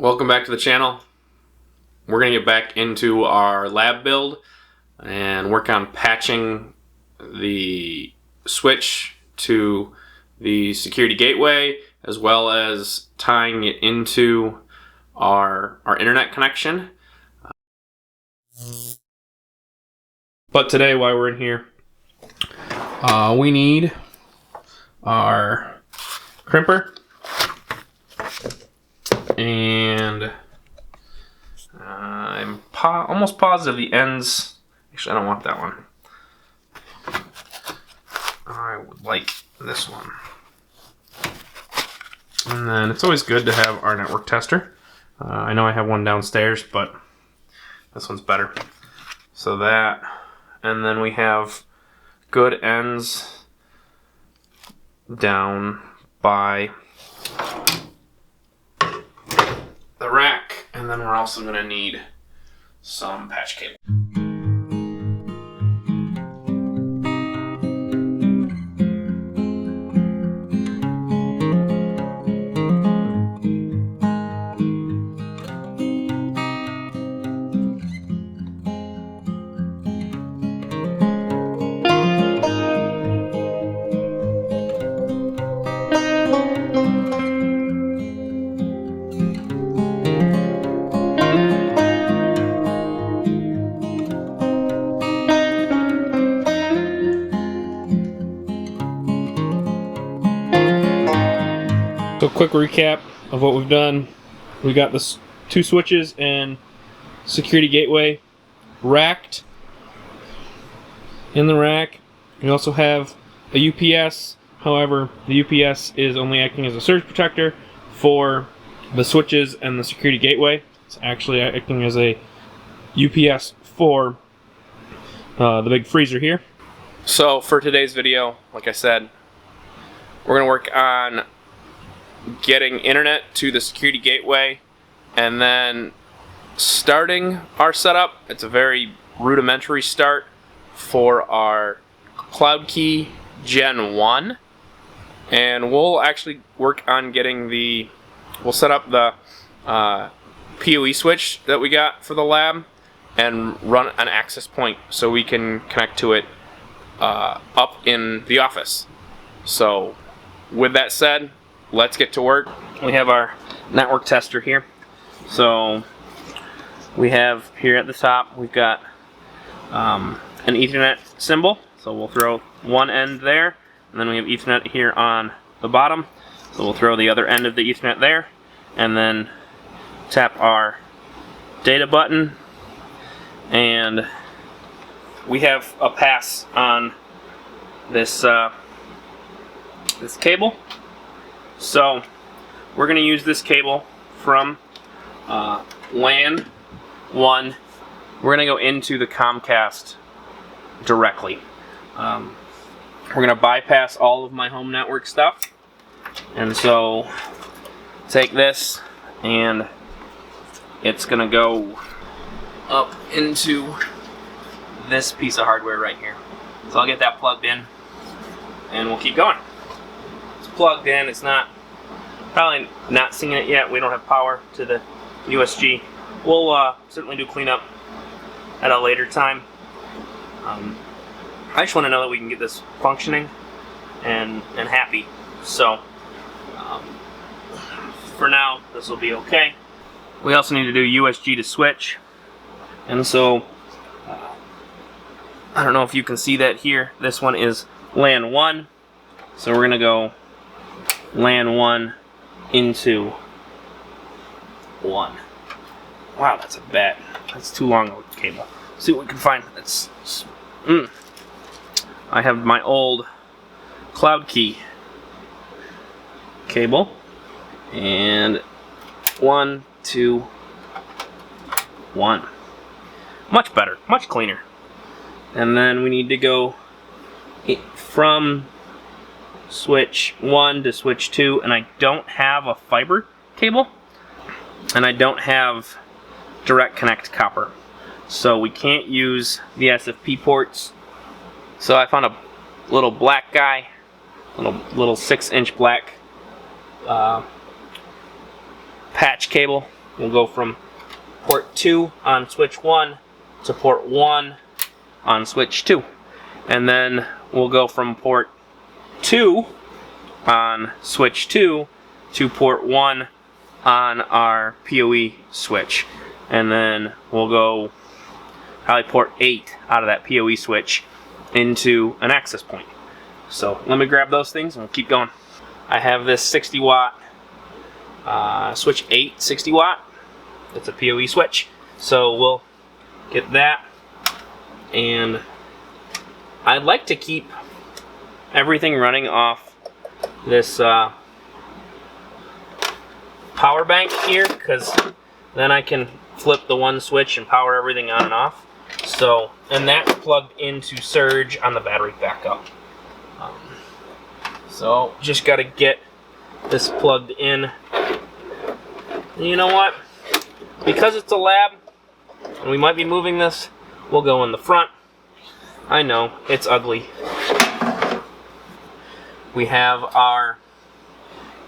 Welcome back to the channel. We're going to get back into our lab build and work on patching the switch to the security gateway, as well as tying it into our internet connection. But today, while we're in here, we need our crimper, and I'm almost positive the ends. Actually, I don't want that one. I would like this one. And then it's always good to have our network tester. I know I have one downstairs, but this one's better. So that, and then we have good ends down by the rack, and then we're also going to need some patch cable. So quick recap of what we've done. We got the two switches and security gateway racked in the rack. We also have a UPS. However, the UPS is only acting as a surge protector for the switches and the security gateway. It's actually acting as a UPS for the big freezer here. So for today's video, like I said, we're going to work on getting internet to the security gateway and then starting our setup. It's a very rudimentary start for our CloudKey Gen 1, and we'll actually work on getting we'll set up the PoE switch that we got for the lab and run an access point so we can connect to it up in the office. So with that said, let's get to work. We have our network tester here. So we have here at the top, we've got an Ethernet symbol. So we'll throw one end there, and then we have Ethernet here on the bottom. So we'll throw the other end of the Ethernet there, and then tap our data button, and we have a pass on this this cable. So we're going to use this cable from LAN 1. We're going to go into the Comcast directly. We're going to bypass all of my home network stuff. And so take this, and it's going to go up into this piece of hardware right here. So I'll get that plugged in, and we'll keep going. Plugged in. It's probably not seeing it yet. We don't have power to the USG. We'll certainly do cleanup at a later time. I just want to know that we can get this functioning and happy. So for now, this will be okay. We also need to do USG to switch, and so I don't know if you can see that here. This one is LAN 1, so we're gonna go LAN 1 into 1. Wow, that's too long of a cable. Let's see what we can find. I have my old CloudKey cable, and 1, 2, 1. Much better, much cleaner. And then we need to go from switch 1 to switch 2, and I don't have a fiber cable, and I don't have direct connect copper, so we can't use the SFP ports. So I found a little black guy, little 6-inch black patch cable we'll go from port 2 on switch 1 to port 1 on switch 2. And then we'll go from port 2 on switch 2 to port 1 on our PoE switch. And then we'll go probably port 8 out of that PoE switch into an access point. So let me grab those things and we'll keep going. I have this 60 watt switch 8 60 watt. It's a PoE switch. So we'll get that, and I'd like to keep everything running off this power bank here, because then I can flip the one switch and power everything on and off. So, and that's plugged into Surge on the battery backup. So just got to get this plugged in. And you know what? Because it's a lab and we might be moving this, we'll go in the front. I know, it's ugly. We have our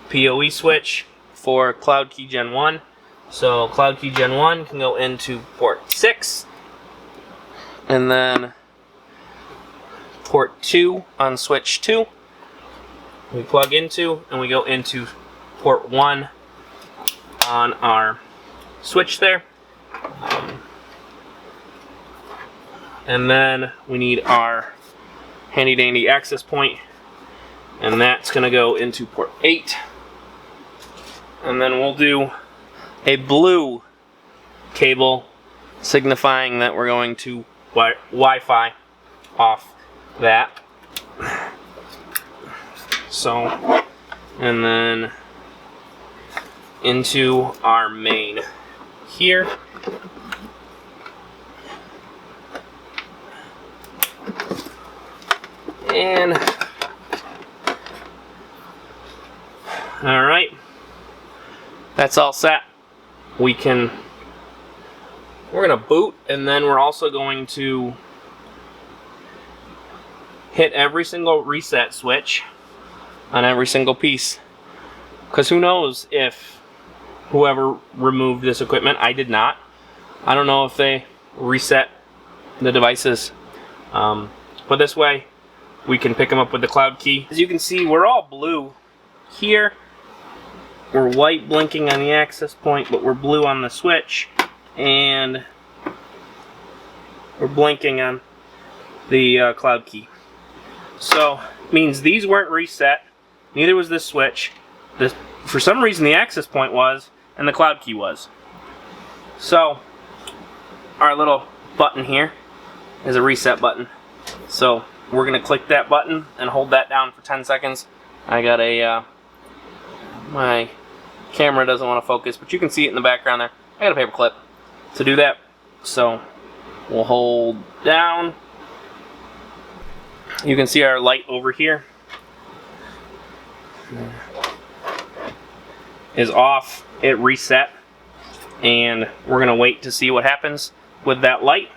PoE switch for CloudKey Gen 1. So CloudKey Gen 1 can go into port 6. And then port 2 on switch 2. We plug into, and we go into port 1 on our switch there. And then we need our handy dandy access point, and that's going to go into port 8. And then we'll do a blue cable signifying that we're going to Wi-Fi off that. So, and then into our main here. And all right, that's all set. We're gonna boot, and then we're also going to hit every single reset switch on every single piece, because who knows if whoever removed this equipment, I did not, I don't know if they reset the devices, but this way we can pick them up with the CloudKey. As you can see, we're all blue here. We're white blinking on the access point, but we're blue on the switch, and we're blinking on the CloudKey. So it means these weren't reset, neither was this switch. For some reason the access point was, and the CloudKey was. So our little button here is a reset button. So we're going to click that button and hold that down for 10 seconds. I got a, my camera doesn't want to focus, but you can see it in the background there. I got a paper clip to do that. So we'll hold down. You can see our light over here is off. It reset, and we're going to wait to see what happens with that light.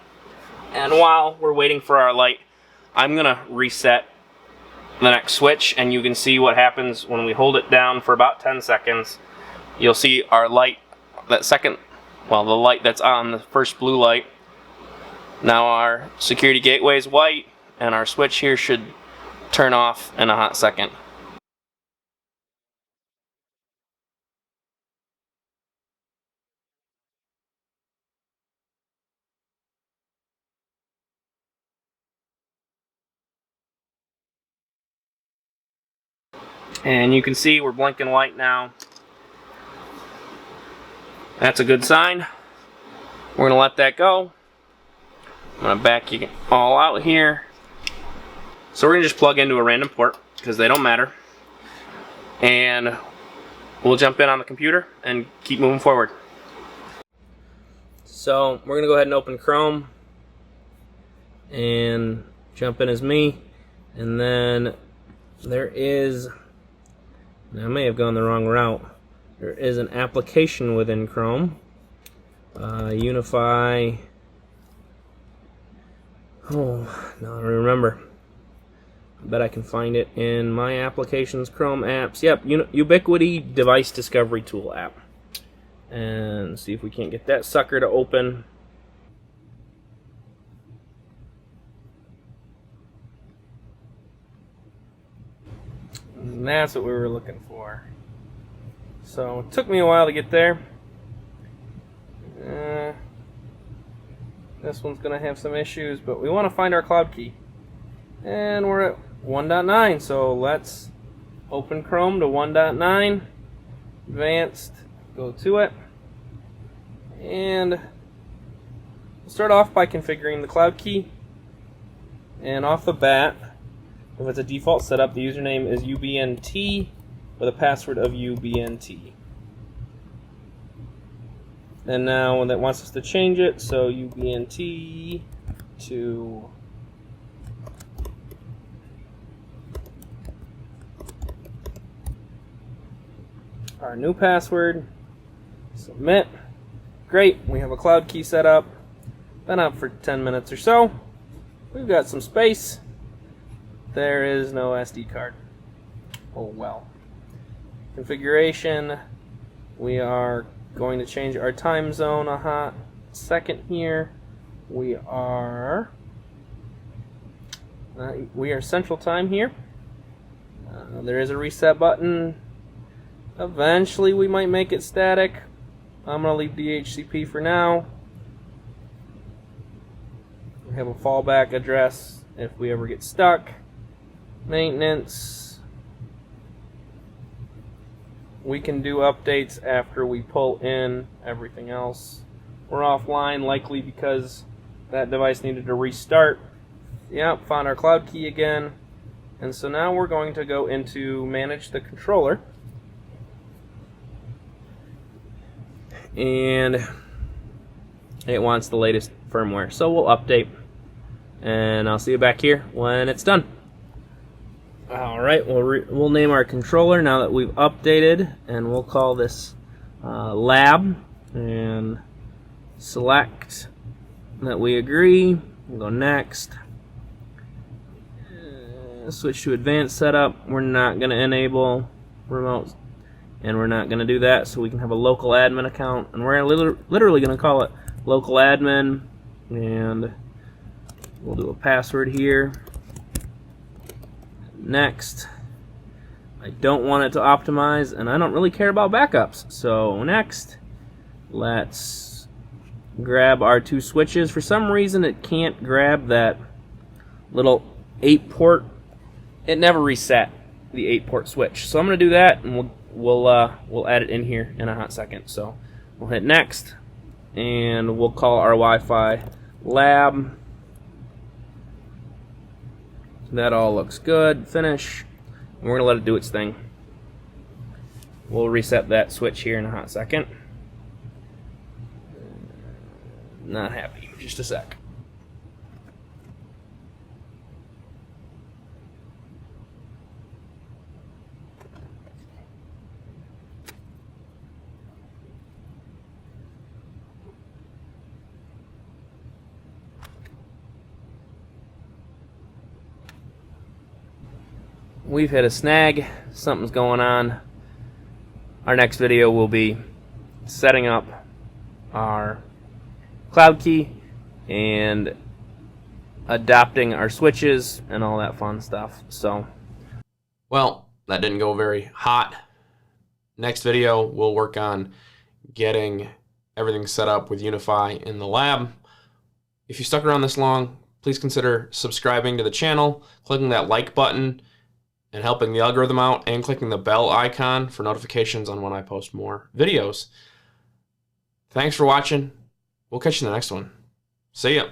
And while we're waiting for our light, I'm going to reset the next switch, and you can see what happens when we hold it down for about 10 seconds. You'll see our light, that second, well, the light that's on, the first blue light. Now our security gateway is white, and our switch here should turn off in a hot second. And you can see we're blinking white now. That's a good sign. We're going to let that go. I'm going to back you all out here. So we're going to just plug into a random port, because they don't matter. And we'll jump in on the computer and keep moving forward. So we're going to go ahead and open Chrome and jump in as me. And then there is, I may have gone the wrong route. There is an application within Chrome, Unify. Oh, now I remember. I bet I can find it in my applications, Chrome apps. Yep, Ubiquiti Device Discovery Tool app. and see if we can't get that sucker to open. And that's what we were looking for. So it took me a while to get there. This one's going to have some issues, but we want to find our cloud key. And we're at 1.9, so let's open Chrome to 1.9, advanced, go to it, and we'll start off by configuring the cloud key. And off the bat, if it's a default setup, the username is UBNT with a password of UBNT. And now when that wants us to change it, so UBNT to our new password, submit. Great, we have a cloud key set up. Been up for 10 minutes or so. We've got some space. There is no SD card. Oh well. Configuration, we are going to change our time zone a hot second here. We are Central Time here. There is a reset button. Eventually we might make it static. I'm going to leave DHCP for now. We have a fallback address if we ever get stuck. Maintenance. We can do updates after we pull in everything else. We're offline, likely because that device needed to restart. Yep, found our cloud key again. And so now we're going to go into manage the controller. And it wants the latest firmware. So we'll update. And I'll see you back here when it's done. Alright, we'll name our controller now that we've updated, and we'll call this lab, and select that we agree. We'll go next. Switch to advanced setup. We're not going to enable remote, and we're not going to do that, so we can have a local admin account, and we're literally going to call it local admin, and we'll do a password here. Next. I don't want it to optimize, and I don't really care about backups. So next, let's grab our two switches. For some reason it can't grab that little 8-port. It never reset the 8-port switch. So I'm going to do that, and we'll add it in here in a hot second. So we'll hit next, and we'll call our Wi-Fi lab. That all looks good. Finish. And we're going to let it do its thing. We'll reset that switch here in a hot second. Not happy. Just a sec. We've hit a snag, something's going on. Our next video will be setting up our cloud key and adapting our switches and all that fun stuff. So, well, that didn't go very hot. Next video, we'll work on getting everything set up with UniFi in the lab. If you stuck around this long, please consider subscribing to the channel, clicking that like button, and helping the algorithm out, and clicking the bell icon for notifications on when I post more videos. Thanks for watching. We'll catch you in the next one. See ya.